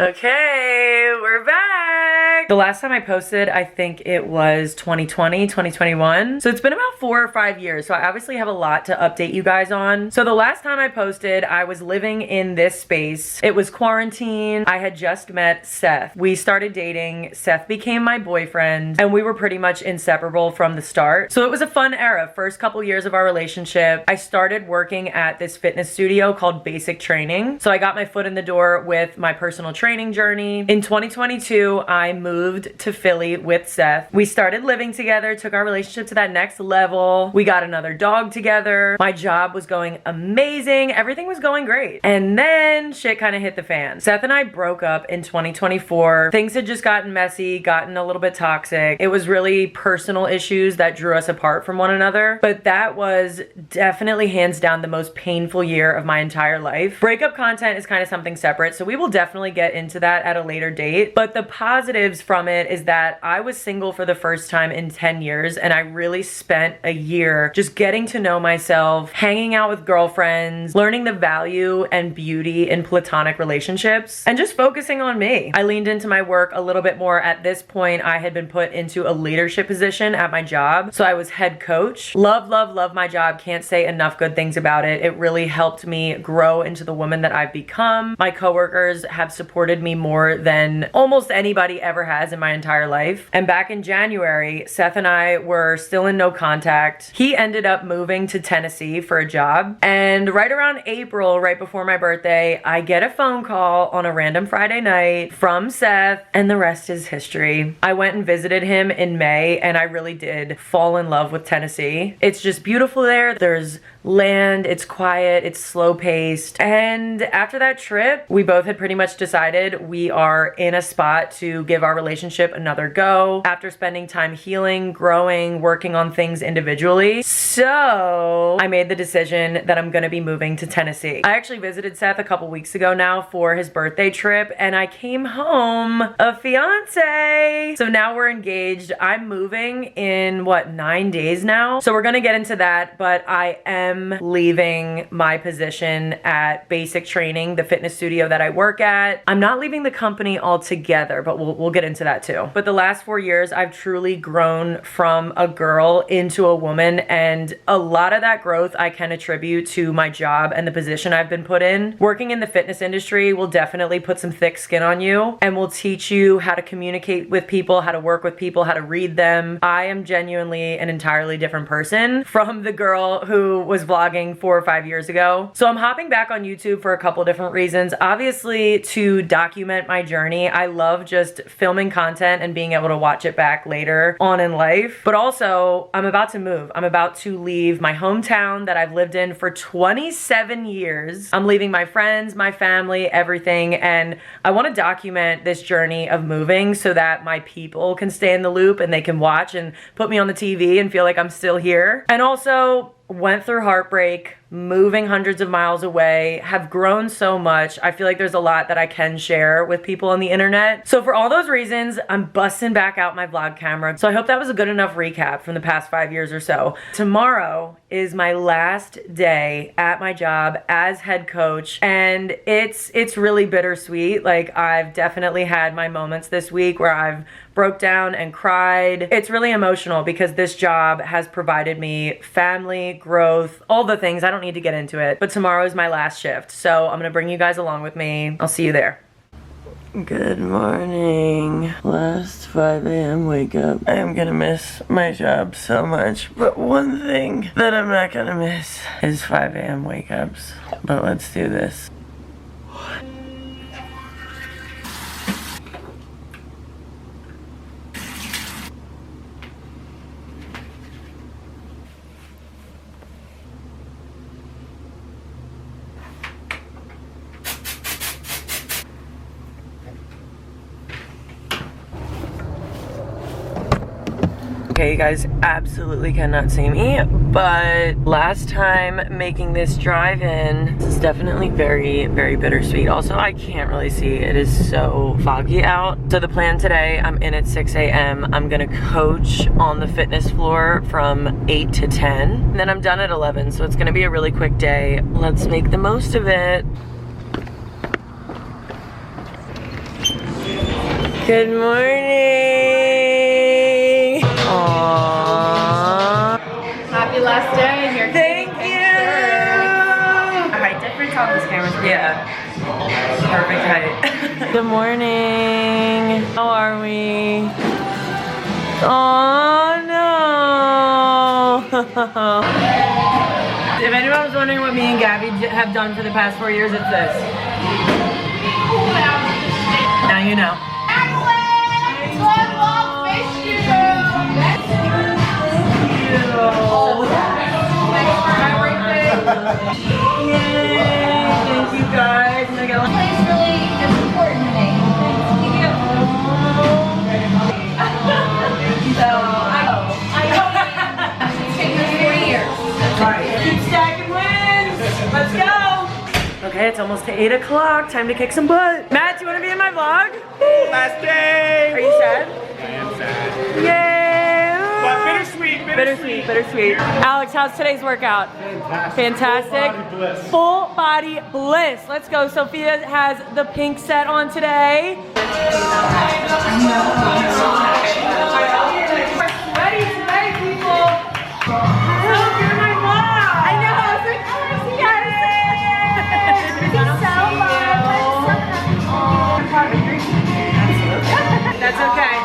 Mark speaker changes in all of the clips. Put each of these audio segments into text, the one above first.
Speaker 1: Okay, we're back. The last time I posted, I think it was 2020, 2021. So it's been about 4 or 5 years. So I obviously have a lot to update you guys on. So the last time I posted, I was living in this space. It was quarantine. I had just met Seth. We started dating. Seth became my boyfriend and we were pretty much inseparable from the start. So it was a fun era. First couple years of our relationship, I started working at this fitness studio called Basic Training. So I got my foot in the door with my personal training journey. In 2022, I moved to Philly with Seth. We started living together, took our relationship to that next level. We got another dog together. My job was going amazing. Everything was going great. And then shit kind of hit the fan. Seth and I broke up in 2024. Things had just gotten messy, gotten a little bit toxic. It was really personal issues that drew us apart from one another. But that was definitely hands down the most painful year of my entire life. Breakup content is kind of something separate, so we will definitely get into that at a later date. But the positives from it is that I was single for the first time in 10 years and I really spent a year just getting to know myself, hanging out with girlfriends, learning the value and beauty in platonic relationships, and just focusing on me. I leaned into my work a little bit more. At this point, I had been put into a leadership position at my job. So I was head coach. Love, love, love my job. Can't say enough good things about it. It really helped me grow into the woman that I've become. My coworkers have supported me more than almost anybody ever has in my entire life. And back in January, Seth and I were still in no contact. He ended up moving to Tennessee for a job. And right around April, right before my birthday, I get a phone call on a random Friday night from Seth, and the rest is history. I went and visited him in May, and I really did fall in love with Tennessee. It's just beautiful there. There's land, it's quiet, it's slow paced. And after that trip, we both had pretty much decided we are in a spot to give our relationship another go after spending time healing, growing, working on things individually. So I made the decision that I'm gonna be moving to Tennessee. I actually visited Seth a couple weeks ago now for his birthday trip, and I came home a fiance. So now we're engaged. I'm moving in what, 9 days now? So we're gonna get into that, but I am leaving my position at Basic Training, the fitness studio that I work at. I'm not leaving the company altogether, but we'll get into that too. But the last 4 years, I've truly grown from a girl into a woman, and a lot of that growth I can attribute to my job and the position I've been put in. Working in the fitness industry will definitely put some thick skin on you and will teach you how to communicate with people, how to work with people, how to read them. I am genuinely an entirely different person from the girl who was vlogging 4 or 5 years ago. So I'm hopping back on YouTube for a couple different reasons. Obviously, to document my journey. I love just filming content and being able to watch it back later on in life. But also, I'm about to move. I'm about to leave my hometown that I've lived in for 27 years. I'm leaving my friends, my family, everything. And I want to document this journey of moving so that my people can stay in the loop and they can watch and put me on the TV and feel like I'm still here. And also, went through heartbreak, moving hundreds of miles away, have grown so much. I feel like there's a lot that I can share with people on the internet. So for all those reasons, I'm busting back out my vlog camera. So I hope that was a good enough recap from the past 5 years or so. Tomorrow is my last day at my job as head coach, and it's really bittersweet. Like, I've definitely had my moments this week where I've broke down and cried. It's really emotional because this job has provided me family, growth, all the things. I don't need to get into it, but tomorrow is my last shift. So I'm gonna bring you guys along with me. I'll see you there. Good morning. Last 5 a.m. wake up. I am gonna miss my job so much, but one thing that I'm not gonna miss is 5 a.m. wake ups. But let's do this. Okay, you guys absolutely cannot see me, but last time making this drive-in, this is definitely very, very bittersweet. Also, I can't really see. It is so foggy out. So the plan today, I'm in at 6 a.m. I'm gonna coach on the fitness floor from 8 to 10. And then I'm done at 11, so it's gonna be a really quick day. Let's make the most of it. Good morning. Aww.
Speaker 2: Happy last day and your
Speaker 1: Thank you. Height difference on this camera. Yeah. Perfect height. Good morning. How are we? Oh no. If anyone was wondering what me and Gabby have done for the past 4 years, it's this. Now you know. Yay! Thank you guys.
Speaker 2: This place really is important to me. Thank you. So I know it's taken us 4 years.
Speaker 1: Alright, keep stacking wins. Let's go. Okay, it's almost to 8 o'clock. Time to kick some butt. Matt, do you want to be in my vlog?
Speaker 3: Last day!
Speaker 1: Are you sad?
Speaker 3: I am sad.
Speaker 1: Yay!
Speaker 3: But bittersweet, bittersweet.
Speaker 1: Bittersweet. Alex, how's today's workout? Fantastic. Full body bliss. Let's go. Sophia has the pink set on today. Ready today, people. Look, you're my vlog. I know. I was like, oh, yes. That's okay.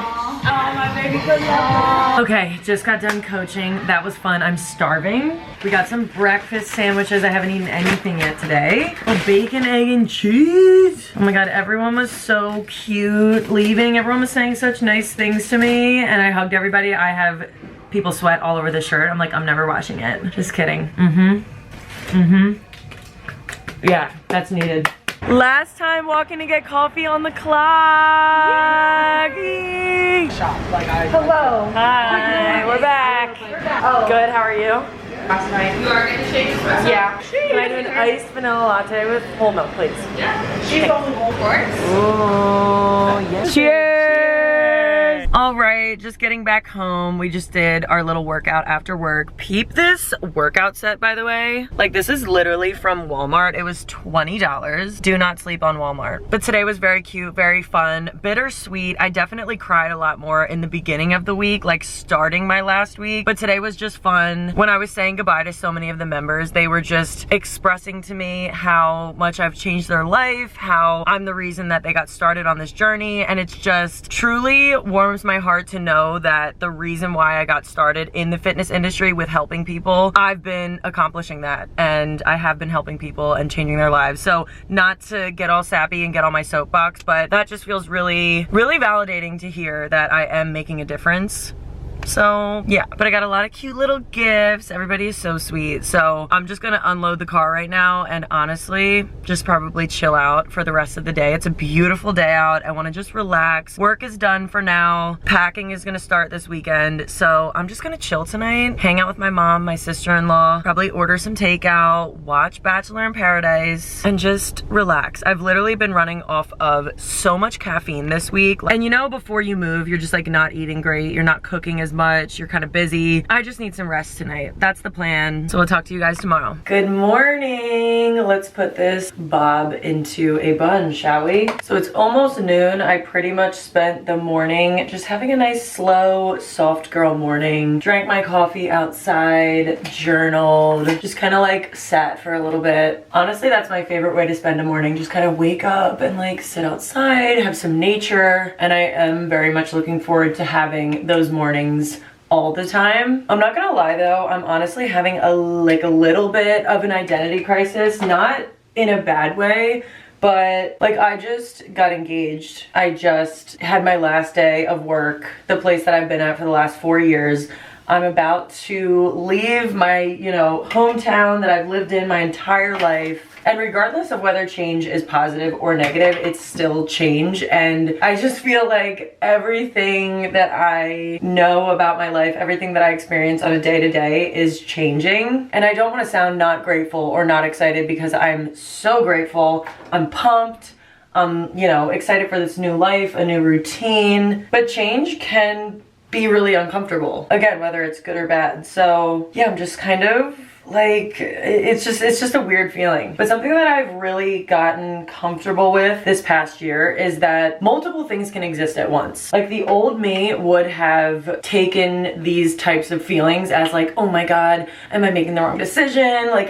Speaker 1: Oh, my baby, good luck. Okay, just got done coaching. That was fun. I'm starving. We got some breakfast sandwiches. I haven't eaten anything yet today. Oh, bacon, egg, and cheese. Oh my God, everyone was so cute leaving. Everyone was saying such nice things to me, and I hugged everybody. I have people sweat all over the shirt. I'm like, I'm never washing it. Just kidding. Yeah, that's needed. Last time walking to get coffee on the clock.
Speaker 2: Hello.
Speaker 1: Hi, we're back.
Speaker 2: Oh.
Speaker 1: Good, how are you?
Speaker 2: Last night. You are going to shake espresso?
Speaker 1: Yeah. Can I do an iced vanilla latte with whole milk, please?
Speaker 2: Yeah. She's only whole course.
Speaker 1: Oh, yes. Cheers. All right, just getting back home. We just did our little workout after work. Peep this workout set, by the way. Like, this is literally from Walmart. It was $20. Do not sleep on Walmart. But today was very cute, very fun, bittersweet. I definitely cried a lot more in the beginning of the week, like starting my last week. But today was just fun. When I was saying goodbye to so many of the members, they were just expressing to me how much I've changed their life, how I'm the reason that they got started on this journey. And it's just truly warms my heart to know that the reason why I got started in the fitness industry with helping people, I've been accomplishing that, and I have been helping people and changing their lives. So not to get all sappy and get on my soapbox, but that just feels really, really validating to hear that I am making a difference. So yeah, but I got a lot of cute little gifts. Everybody is so sweet. So I'm just gonna unload the car right now and honestly just probably chill out for the rest of the day. It's a beautiful day out. I want to just relax. Work is done for now. Packing is gonna start this weekend. So I'm just gonna chill tonight, hang out with my mom, my sister-in-law, probably order some takeout, watch Bachelor in Paradise, and just relax. I've literally been running off of so much caffeine this week. And you know, before you move, you're just like not eating great. You're not cooking as much, you're kind of busy. I just need some rest tonight. That's the plan. So we'll talk to you guys tomorrow. Good morning. Let's put this bob into a bun, shall we? So it's almost noon. I pretty much spent the morning just having a nice, slow, soft girl morning. Drank my coffee outside, journaled, just kind of like sat for a little bit. Honestly, that's my favorite way to spend a morning. Just kind of wake up and like sit outside, have some nature. And I am very much looking forward to having those mornings all the time. I'm not gonna lie though, I'm honestly having a little bit of an identity crisis, not in a bad way, but like I just got engaged. I just had my last day of work, the place that I've been at for the last 4 years. I'm about to leave my, you know, hometown that I've lived in my entire life. And regardless of whether change is positive or negative, it's still change. And I just feel like everything that I know about my life, everything that I experience on a day-to-day is changing. And I don't want to sound not grateful or not excited, because I'm so grateful. I'm pumped. I'm, you know, excited for this new life, a new routine. But change can be really uncomfortable. Again, whether it's good or bad. So yeah, I'm just kind of Like, it's just a weird feeling. But something that I've really gotten comfortable with this past year is that multiple things can exist at once. Like, the old me would have taken these types of feelings as like, oh my God, am I making the wrong decision? Like,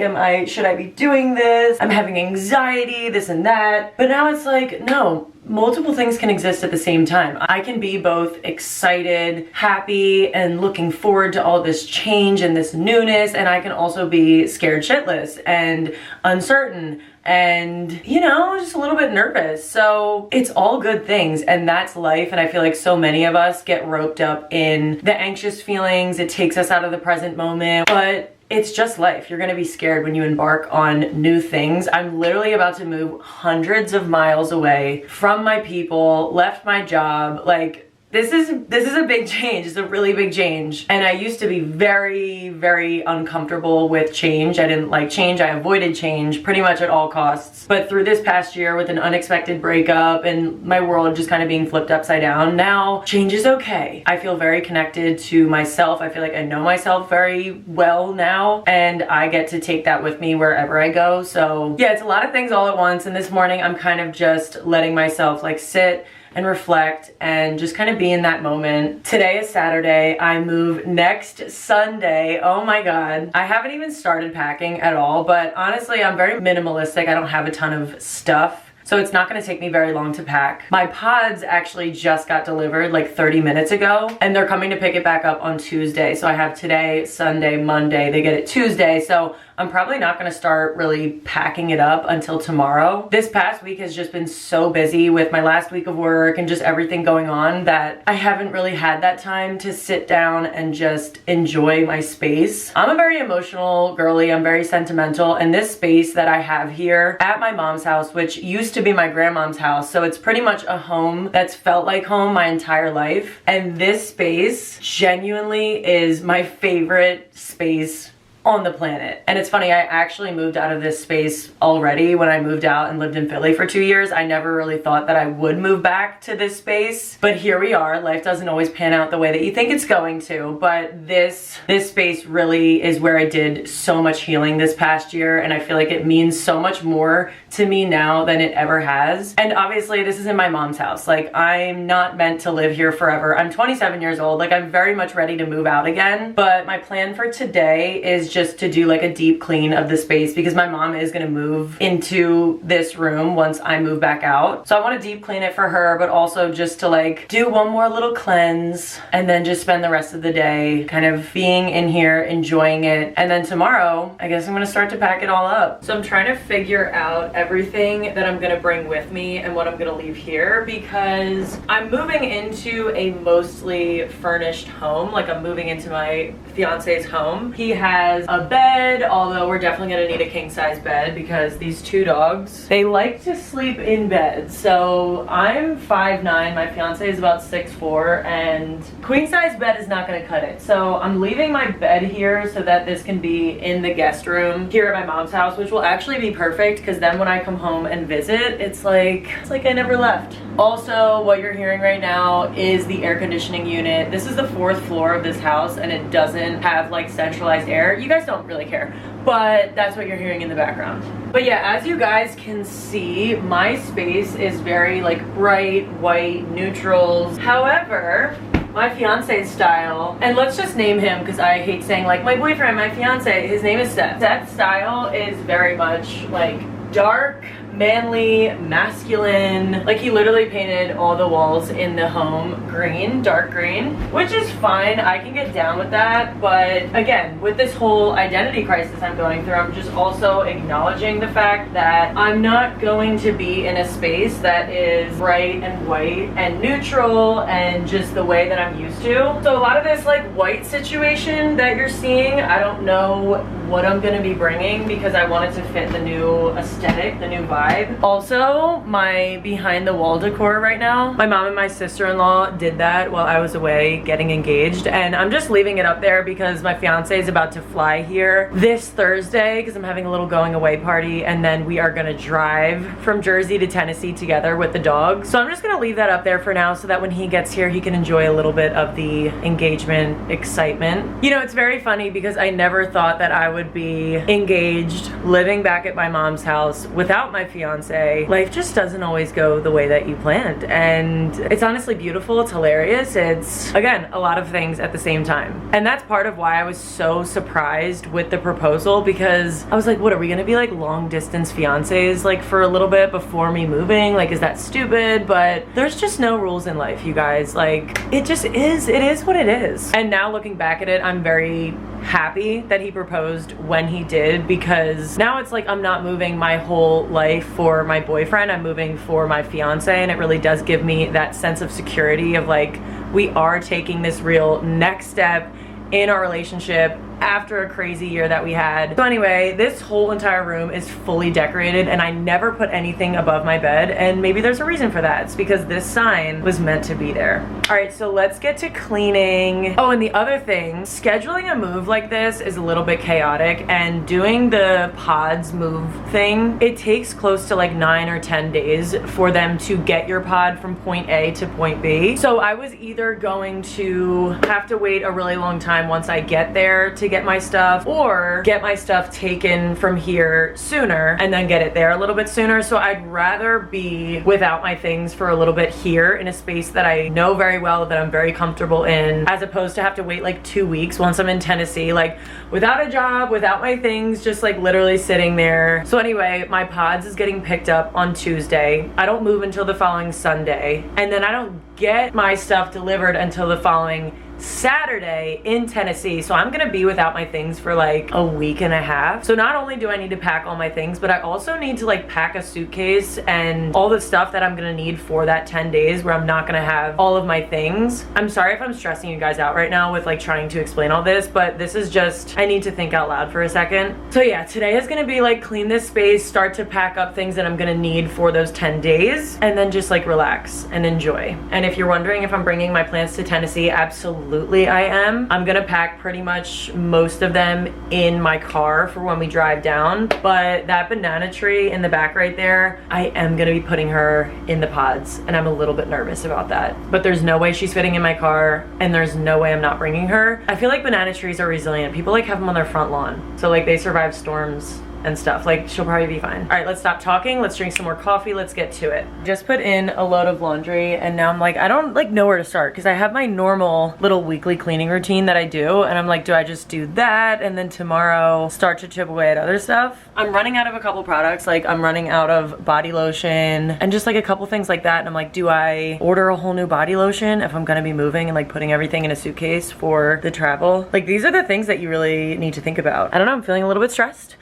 Speaker 1: should I be doing this? I'm having anxiety, this and that. But now it's like, no, multiple things can exist at the same time. I can be both excited, happy, and looking forward to all this change and this newness, and I can also be scared shitless and uncertain and, you know, just a little bit nervous. So it's all good things, and that's life. And I feel like so many of us get roped up in the anxious feelings. It takes us out of the present moment, but it's just life. You're gonna be scared when you embark on new things. I'm literally about to move hundreds of miles away from my people, left my job. Like, this is a big change. It's a really big change. And I used to be very, very uncomfortable with change. I didn't like change. I avoided change pretty much at all costs. But through this past year with an unexpected breakup and my world just kind of being flipped upside down, now change is okay. I feel very connected to myself. I feel like I know myself very well now, and I get to take that with me wherever I go. So yeah, it's a lot of things all at once. And this morning I'm kind of just letting myself like sit and reflect and just kind of be in that moment. Today is Saturday. I move next Sunday. Oh my God. I haven't even started packing at all, but honestly, I'm very minimalistic. I don't have a ton of stuff, so it's not gonna take me very long to pack. My pods actually just got delivered like 30 minutes ago, and they're coming to pick it back up on Tuesday. So I have today, Sunday, Monday. They get it Tuesday, so I'm probably not gonna start really packing it up until tomorrow. This past week has just been so busy with my last week of work and just everything going on that I haven't really had that time to sit down and just enjoy my space. I'm a very emotional girly, I'm very sentimental, and this space that I have here at my mom's house, which used to be my grandmom's house, so it's pretty much a home that's felt like home my entire life, and this space genuinely is my favorite space on the planet. And it's funny, I actually moved out of this space already when I moved out and lived in Philly for 2 years. I never really thought that I would move back to this space, but here we are. Life doesn't always pan out the way that you think it's going to, but this space really is where I did so much healing this past year, and I feel like it means so much more to me now than it ever has. And obviously this is in my mom's house. Like, I'm not meant to live here forever. I'm 27 years old. Like, I'm very much ready to move out again, but my plan for today is just to do like a deep clean of the space because my mom is gonna move into this room once I move back out. So I want to deep clean it for her, but also just to like do one more little cleanse and then just spend the rest of the day kind of being in here, enjoying it. And then tomorrow, I guess I'm gonna start to pack it all up. So I'm trying to figure out everything that I'm gonna bring with me and what I'm gonna leave here because I'm moving into a mostly furnished home. Like, I'm moving into my fiance's home. He has a bed, although we're definitely gonna need a king size bed because these two dogs, they like to sleep in bed. So I'm 5'9", my fiance is about 6'4", and queen size bed is not gonna cut it. So I'm leaving my bed here so that this can be in the guest room here at my mom's house, which will actually be perfect because then when I come home and visit, it's like I never left. Also, what you're hearing right now is the air conditioning unit. This is the 4th floor of this house and it doesn't have like centralized air. You guys don't really care, but that's what you're hearing in the background. But yeah, as you guys can see, my space is very like bright, white, neutrals. However, my fiance's style, and let's just name him because I hate saying like my boyfriend, my fiance, his name is Seth. Seth's style is very much like dark, manly, masculine. Like, he literally painted all the walls in the home green, dark green, which is fine. I can get down with that. But again, with this whole identity crisis I'm going through, I'm just also acknowledging the fact that I'm not going to be in a space that is bright and white and neutral and just the way that I'm used to. So a lot of this like white situation that you're seeing, I don't know what I'm gonna be bringing because I wanted to fit the new aesthetic, the new vibe. Also, my behind the wall decor right now, my mom and my sister-in-law did that while I was away getting engaged, and I'm just leaving it up there because my fiance is about to fly here this Thursday because I'm having a little going away party, and then we are gonna drive from Jersey to Tennessee together with the dog. So I'm just gonna leave that up there for now so that when he gets here he can enjoy a little bit of the engagement excitement. You know, it's very funny because I never thought that I would be engaged, living back at my mom's house without my fiance. Life just doesn't always go the way that you planned. And it's honestly beautiful, it's hilarious. It's, again, a lot of things at the same time. And that's part of why I was so surprised with the proposal, because I was like, what, are we gonna be like long distance fiancés like for a little bit before me moving? Like, is that stupid? But there's just no rules in life, you guys. Like, it just is, it is what it is. And now looking back at it, I'm very happy that he proposed when he did, because now it's like I'm not moving my whole life for my boyfriend, I'm moving for my fiance, and it really does give me that sense of security of like, we are taking this real next step in our relationship after a crazy year that we had. So anyway, this whole entire room is fully decorated, and I never put anything above my bed, and maybe there's a reason for that. It's because this sign was meant to be there. All right, so let's get to cleaning. Oh, and the other thing, scheduling a move like this is a little bit chaotic, and doing the pods move thing, it takes close to like 9 or 10 days for them to get your pod from point A to point B. So I was either going to have to wait a really long time once I get there to get my stuff, or get my stuff taken from here sooner and then get it there a little bit sooner. So I'd rather be without my things for a little bit here in a space that I know very well, that I'm very comfortable in, as opposed to have to wait like 2 weeks once I'm in Tennessee, like without a job, without my things, just like literally sitting there. So anyway, my pods is getting picked up on Tuesday. I don't move until the following Sunday, and then I don't get my stuff delivered until the following Saturday in Tennessee. So I'm gonna be without my things for like a week and a half. So not only do I need to pack all my things, but I also need to like pack a suitcase and all the stuff that I'm gonna need for that 10 days where I'm not gonna have all of my things. I'm sorry if I'm stressing you guys out right now with like trying to explain all this, but this is just, I need to think out loud for a second. So yeah, today is gonna be like clean this space, start to pack up things that I'm gonna need for those 10 days, and then just like relax and enjoy. And if you're wondering if I'm bringing my plants to Tennessee, absolutely I am. I'm gonna pack pretty much most of them in my car for when we drive down, but that banana tree in the back right there, I am gonna be putting her in the pods, and I'm a little bit nervous about that. But there's no way she's fitting in my car, and there's no way I'm not bringing her. I feel like banana trees are resilient. People like have them on their front lawn, so like they survive storms and stuff. Like, she'll probably be fine. All right, let's stop talking. Let's drink some more coffee. Let's get to it. Just put in a load of laundry, and now I'm like, I don't like know where to start, because I have my normal little weekly cleaning routine that I do, and I'm like, do I just do that and then tomorrow start to chip away at other stuff? I'm running out of a couple products. Like, I'm running out of body lotion and just like a couple things like that, and I'm like, do I order a whole new body lotion if I'm gonna be moving and like putting everything in a suitcase for the travel? Like, these are the things that you really need to think about. I don't know, I'm feeling a little bit stressed.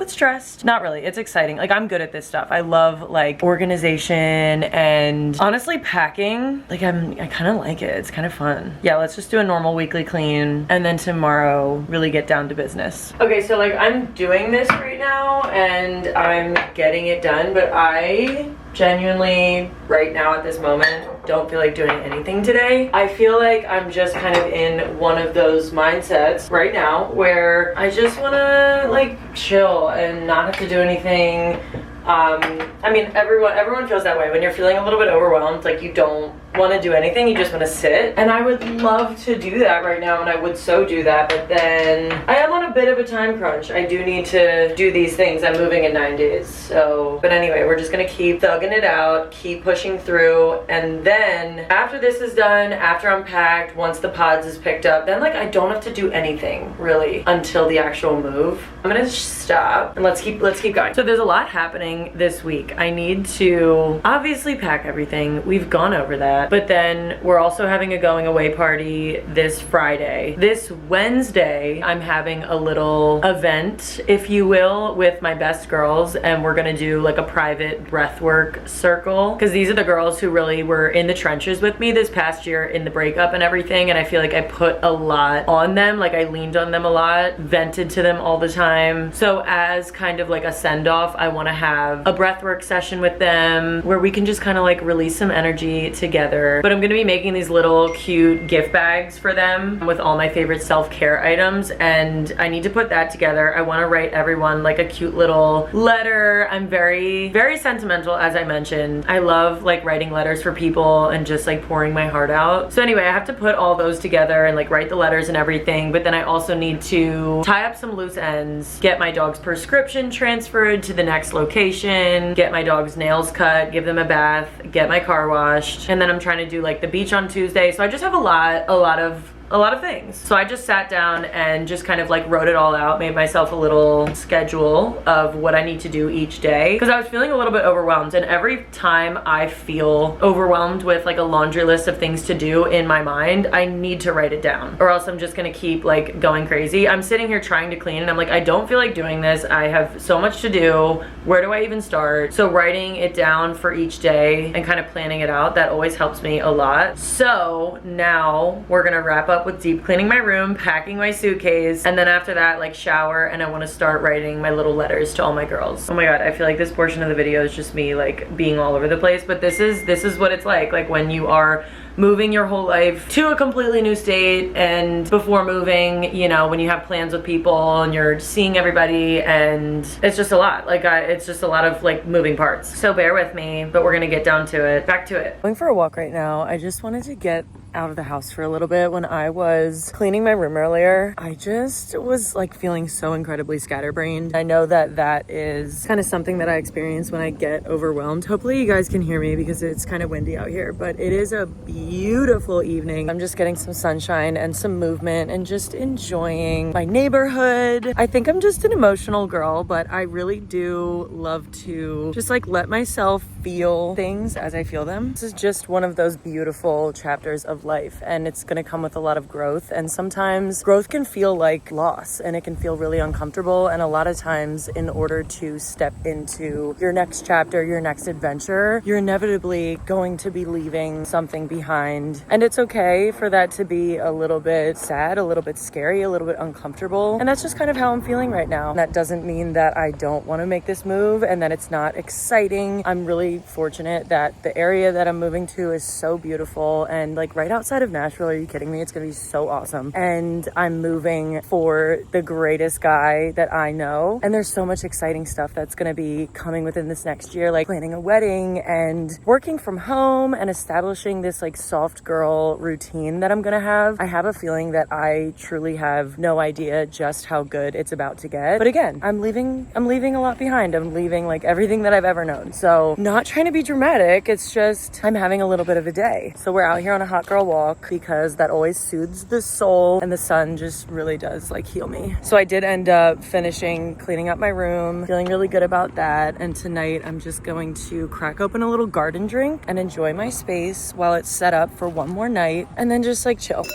Speaker 1: Stressed. Not really, it's exciting. Like, I'm good at this stuff. I love like organization and honestly packing. Like, I kind of like it. It's kind of fun. Yeah, let's just do a normal weekly clean and then tomorrow really get down to business. Okay, so like I'm doing this right now and I'm getting it done, but I genuinely right now at this moment don't feel like doing anything today. I feel like I'm just kind of in one of those mindsets right now where I just want to like chill and not have to do anything. I mean, everyone feels that way when you're feeling a little bit overwhelmed, like you don't want to do anything, you just want to sit. And I would love to do that right now, and I would so do that, but then I am on a bit of a time crunch. I do need to do these things. I'm moving in 9 days, so. But anyway, we're just gonna keep thugging it out, keep pushing through, and then after this is done, after I'm packed, once the pods is picked up, then like I don't have to do anything really until the actual move. I'm gonna stop and let's keep going. So there's a lot happening this week. I need to obviously pack everything. We've gone over that. But then we're also having a going away party this Friday. This Wednesday, I'm having a little event, if you will, with my best girls, and we're gonna do like a private breathwork circle, because these are the girls who really were in the trenches with me this past year in the breakup and everything, and I feel like I put a lot on them. Like, I leaned on them a lot, vented to them all the time. So as kind of like a send-off, I want to have a breathwork session with them where we can just kind of like release some energy together together. But I'm gonna be making these little cute gift bags for them with all my favorite self-care items, and I need to put that together. I wanna write everyone like a cute little letter. I'm very, very sentimental, as I mentioned. I love like writing letters for people and just like pouring my heart out. So anyway, I have to put all those together and like write the letters and everything, but then I also need to tie up some loose ends, get my dog's prescription transferred to the next location, get my dog's nails cut, give them a bath, get my car washed, and then I'm trying to do like the beach on Tuesday. So I just have a lot of things. So I just sat down and just kind of like wrote it all out, made myself a little schedule of what I need to do each day, because I was feeling a little bit overwhelmed, and every time I feel overwhelmed with like a laundry list of things to do in my mind, I need to write it down, or else I'm just gonna keep like going crazy. I'm sitting here trying to clean and I'm like, I don't feel like doing this. I have so much to do. Where do I even start? So writing it down for each day and kind of planning it out, that always helps me a lot. So now we're gonna wrap up with deep cleaning my room, packing my suitcase, and then after that like shower, and I want to start writing my little letters to all my girls. Oh my god, I feel like this portion of the video is just me like being all over the place, but this is what it's like when you are moving your whole life to a completely new state, and before moving, you know, when you have plans with people and you're seeing everybody, and it's just a lot. Like it's just a lot of like moving parts. So bear with me, but we're gonna get down to it. Back to it. Going for a walk right now. I just wanted to get out of the house for a little bit. When I was cleaning my room earlier, I just was like feeling so incredibly scatterbrained. I know that that is kind of something that I experience when I get overwhelmed. Hopefully you guys can hear me because it's kind of windy out here, but it is a beautiful evening. I'm just getting some sunshine and some movement and just enjoying my neighborhood. I think I'm just an emotional girl, but I really do love to just like let myself feel things as I feel them. This is just one of those beautiful chapters of life, and it's going to come with a lot of growth, and sometimes growth can feel like loss and it can feel really uncomfortable, and a lot of times in order to step into your next chapter, your next adventure, you're inevitably going to be leaving something behind, and it's okay for that to be a little bit sad, a little bit scary, a little bit uncomfortable, and that's just kind of how I'm feeling right now. That doesn't mean that I don't want to make this move and that it's not exciting. I'm really fortunate that the area that I'm moving to is so beautiful, and like right outside of Nashville. Are you kidding me? It's gonna be so awesome. And I'm moving for the greatest guy that I know, and there's so much exciting stuff that's gonna be coming within this next year, like planning a wedding and working from home and establishing this like soft girl routine that I'm gonna have. I have a feeling that I truly have no idea just how good it's about to get. But again, I'm leaving a lot behind. I'm leaving like everything that I've ever known. So not trying to be dramatic, it's just I'm having a little bit of a day. So we're out here on a hot girl walk because that always soothes the soul, and the sun just really does like heal me. So I did end up finishing cleaning up my room, feeling really good about that, and tonight I'm just going to crack open a little garden drink and enjoy my space while it's set up for one more night, and then just like chill.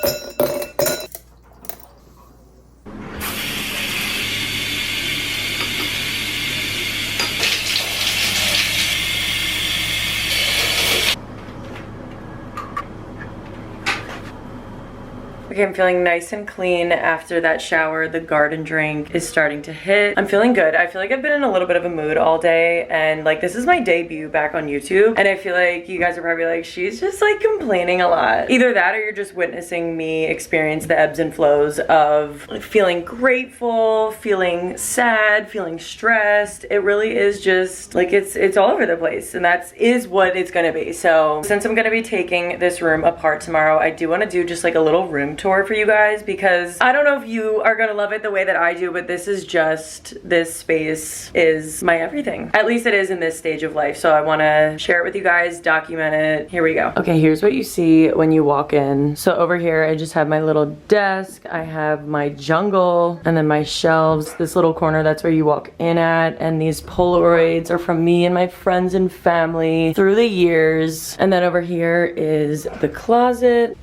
Speaker 1: Okay, I'm feeling nice and clean after that shower. The garden drink is starting to hit. I'm feeling good. I feel like I've been in a little bit of a mood all day, and like this is my debut back on YouTube, and I feel like you guys are probably like, she's just like complaining a lot. Either that or you're just witnessing me experience the ebbs and flows of like feeling grateful, feeling sad, feeling stressed. It really is just like it's all over the place, and that is what it's gonna be. So since I'm gonna be taking this room apart tomorrow, I do want to do just like a little room tour for you guys, because I don't know if you are gonna love it the way that I do, but this space is my everything. At least it is in this stage of life, so I want to share it with you guys, document it. Here we go. Okay, here's what you see when you walk in. So over here I just have my little desk, I have my jungle, and then my shelves. This little corner, that's where you walk in at, and these Polaroids are from me and my friends and family through the years. And then over here is the closet.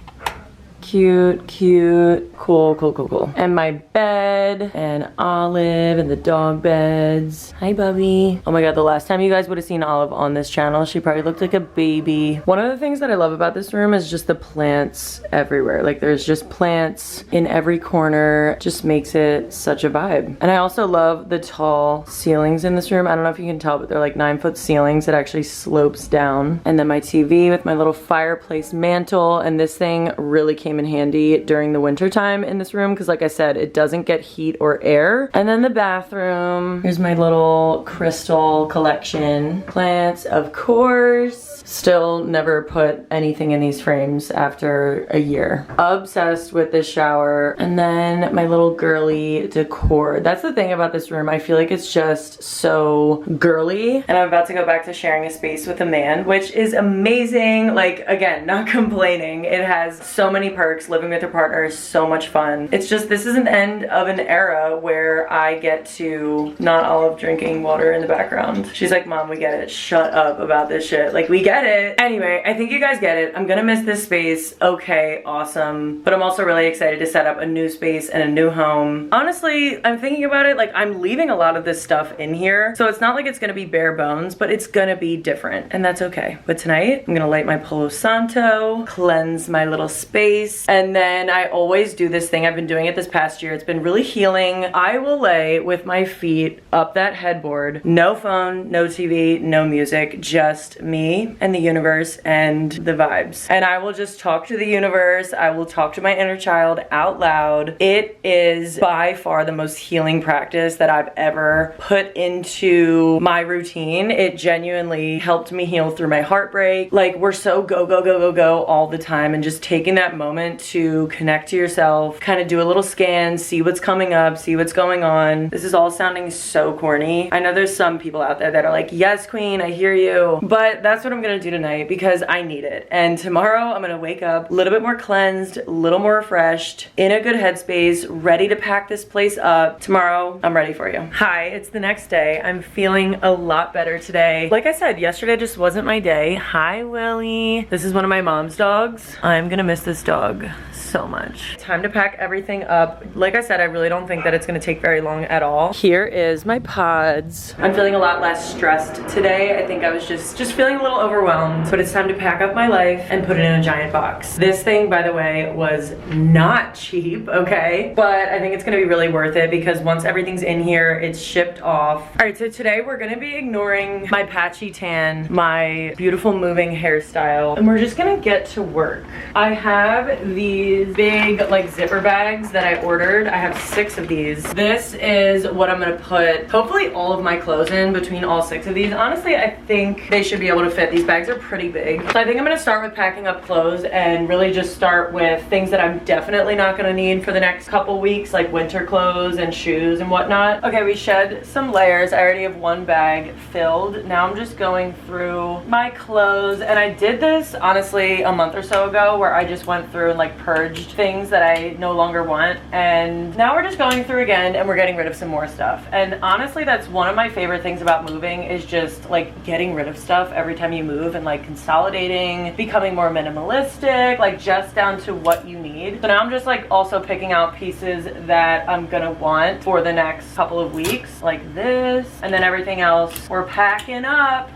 Speaker 1: Cute, cute. Cool, cool, cool, cool. And my bed and Olive and the dog beds. Hi, Bubby. Oh my God, the last time you guys would have seen Olive on this channel, she probably looked like a baby. One of the things that I love about this room is just the plants everywhere. Like there's just plants in every corner. Just makes it such a vibe. And I also love the tall ceilings in this room. I don't know if you can tell, but they're like 9-foot ceilings that actually slopes down. And then my TV with my little fireplace mantle. And this thing really came in handy during the winter time in this room because like I said, it doesn't get heat or air. And then the bathroom. Here's my little crystal collection. Plants, of course. Still never put anything in these frames after a year. Obsessed with this shower. And then my little girly decor. That's the thing about this room. I feel like it's just so girly. And I'm about to go back to sharing a space with a man, which is amazing. Like, again, not complaining. It has so many perks. Living with your partner is so much fun. It's just, this is an end of an era where I get to not Olive drinking water in the background. She's like, Mom, we get it. Shut up about this shit. Like, we get it. Anyway, I think you guys get it. I'm gonna miss this space. Okay, awesome. But I'm also really excited to set up a new space and a new home. Honestly, I'm thinking about it, like I'm leaving a lot of this stuff in here. So it's not like it's gonna be bare bones, but it's gonna be different. And that's okay. But tonight, I'm gonna light my Palo Santo, cleanse my little space. And then I always do this thing. I've been doing it this past year. It's been really healing. I will lay with my feet up that headboard. No phone, no TV, no music, just me and the universe and the vibes. And I will just talk to the universe. I will talk to my inner child out loud. It is by far the most healing practice that I've ever put into my routine. It genuinely helped me heal through my heartbreak. Like, we're so go, go, go, go, go all the time, and just taking that moment to connect to yourself, kind of do a little scan, see what's coming up, see what's going on. This is all sounding so corny. I know there's some people out there that are like, yes, queen, I hear you. But that's what I'm gonna do tonight because I need it. And tomorrow I'm gonna wake up a little bit more cleansed, a little more refreshed, in a good headspace, ready to pack this place up. Tomorrow, I'm ready for you. Hi, it's the next day. I'm feeling a lot better today. Like I said, yesterday just wasn't my day. Hi, Willie. This is one of my mom's dogs. I'm gonna miss this dog so much. Time to pack everything up. Like I said, I really don't think that it's gonna take very long at all. Here is my pods. I'm feeling a lot less stressed today. I think I was just feeling a little overwhelmed, but it's time to pack up my life and put it in a giant box. This thing, by the way, was not cheap, okay? But I think it's gonna be really worth it because once everything's in here, it's shipped off. All right, so today we're gonna be ignoring my patchy tan, my beautiful moving hairstyle, and we're just gonna get to work. I have these big like zipper bags that I ordered. I have 6 of these. This is what I'm gonna put hopefully all of my clothes in between all 6 of these. Honestly, I think they should be able to fit. These bags are pretty big. So I think I'm gonna start with packing up clothes and really just start with things that I'm definitely not gonna need for the next couple weeks, like winter clothes and shoes and whatnot. Okay, we shed some layers. I already have 1 bag filled. Now I'm just going through my clothes, and I did this honestly a month or so ago where I just went through and like purged things that I no longer want, and now we're just going through again and we're getting rid of some more stuff. And honestly, that's one of my favorite things about moving, is just like getting rid of stuff every time you move and like consolidating, becoming more minimalistic, like just down to what you need. So now I'm just like also picking out pieces that I'm gonna want for the next couple of weeks, like this, and then everything else we're packing up.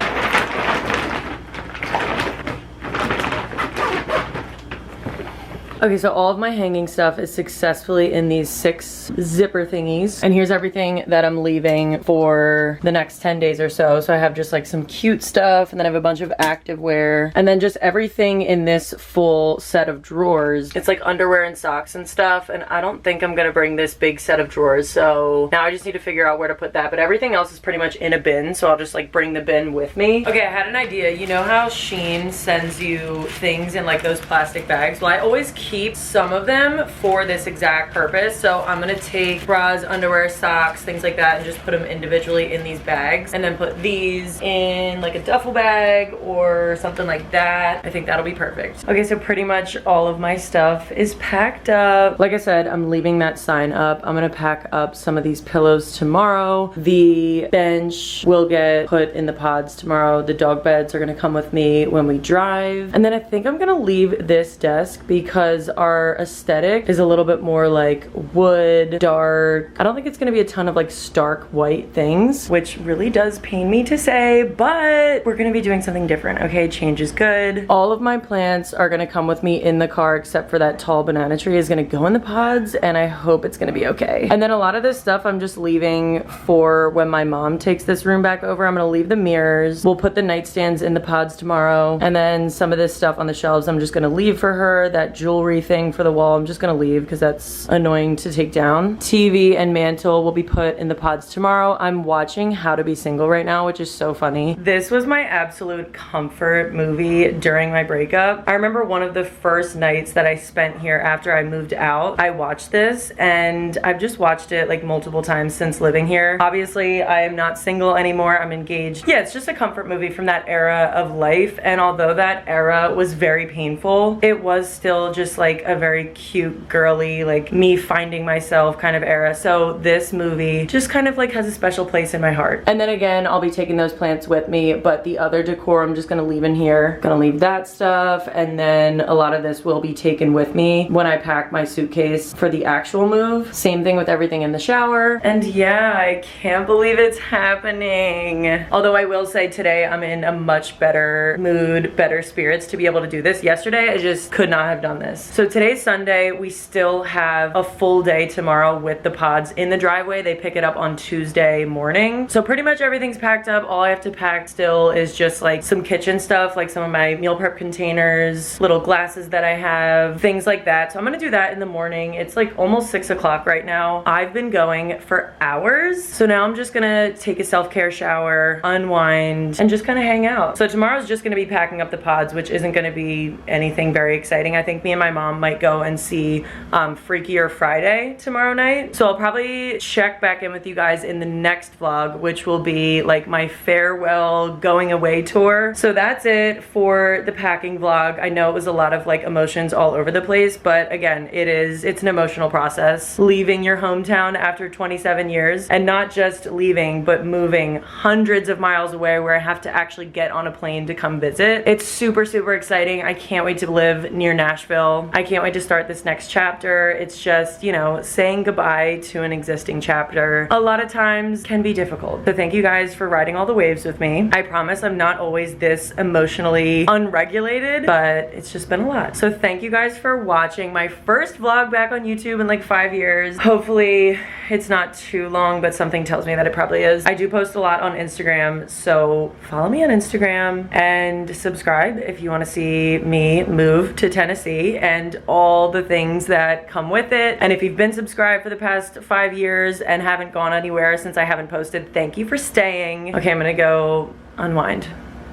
Speaker 1: Okay, so all of my hanging stuff is successfully in these 6 zipper thingies. And here's everything that I'm leaving for the next 10 days or so. So I have just like some cute stuff, and then I have a bunch of activewear, and then just everything in this full set of drawers. It's like underwear and socks and stuff, and I don't think I'm gonna bring this big set of drawers. So now I just need to figure out where to put that, but everything else is pretty much in a bin, so I'll just like bring the bin with me. Okay, I had an idea. You know how Shein sends you things in like those plastic bags? Well, I always keep some of them for this exact purpose. So I'm gonna take bras, underwear, socks, things like that, and just put them individually in these bags, and then put these in like a duffel bag or something like that. I think that'll be perfect. Okay, so pretty much all of my stuff is packed up. Like I said, I'm leaving that sign up. I'm gonna pack up some of these pillows tomorrow. The bench will get put in the pods tomorrow. The dog beds are gonna come with me when we drive. And then I think I'm gonna leave this desk because because our aesthetic is a little bit more like wood, dark. I don't think it's gonna be a ton of like stark white things, which really does pain me to say, but we're gonna be doing something different, okay? Change is good. All of my plants are gonna come with me in the car except for that tall banana tree is gonna go in the pods, and I hope it's gonna be okay. And then a lot of this stuff I'm just leaving for when my mom takes this room back over. I'm gonna leave the mirrors. We'll put the nightstands in the pods tomorrow, and then some of this stuff on the shelves I'm just gonna leave for her. That jewelry thing for the wall I'm just gonna leave because that's annoying to take down. TV and mantle will be put in the pods tomorrow. I'm watching How to Be Single right now, which is so funny. This was my absolute comfort movie during my breakup. I remember one of the first nights that I spent here after I moved out, I watched this, and I've just watched it like multiple times since living here. Obviously, I am not single anymore. I'm engaged. Yeah, it's just a comfort movie from that era of life, and although that era was very painful, it was still just like a very cute, girly, like me finding myself kind of era. So this movie just kind of like has a special place in my heart. And then again, I'll be taking those plants with me, but the other decor I'm just gonna leave in here. Gonna leave that stuff, and then a lot of this will be taken with me when I pack my suitcase for the actual move. Same thing with everything in the shower. And yeah, I can't believe it's happening. Although I will say today I'm in a much better mood, better spirits to be able to do this. Yesterday I just could not have done this. So today's Sunday. We still have a full day tomorrow with the pods in the driveway. They pick it up on Tuesday morning. So pretty much everything's packed up. All I have to pack still is just like some kitchen stuff, like some of my meal prep containers, little glasses that I have, things like that. So I'm gonna do that in the morning. It's like almost 6 o'clock right now. I've been going for hours. So now I'm just gonna take a self-care shower, unwind, and just kind of hang out. So tomorrow's just gonna be packing up the pods, which isn't gonna be anything very exciting. I think me and my mom might go and see Freakier Friday tomorrow night. So I'll probably check back in with you guys in the next vlog, which will be like my farewell going away tour. So that's it for the packing vlog. I know it was a lot of like emotions all over the place, but again, it's an emotional process. Leaving your hometown after 27 years, and not just leaving, but moving hundreds of miles away where I have to actually get on a plane to come visit. It's super, super exciting. I can't wait to live near Nashville. I can't wait to start this next chapter. It's just, you know, saying goodbye to an existing chapter a lot of times can be difficult. So thank you guys for riding all the waves with me. I promise I'm not always this emotionally unregulated, but it's just been a lot. So thank you guys for watching my first vlog back on YouTube in like 5 years. Hopefully it's not too long, but something tells me that it probably is. I do post a lot on Instagram, so follow me on Instagram and subscribe if you want to see me move to Tennessee and all the things that come with it. And if you've been subscribed for the past 5 years and haven't gone anywhere since I haven't posted, thank you for staying. Okay, I'm gonna go unwind.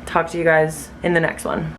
Speaker 1: Talk to you guys in the next one.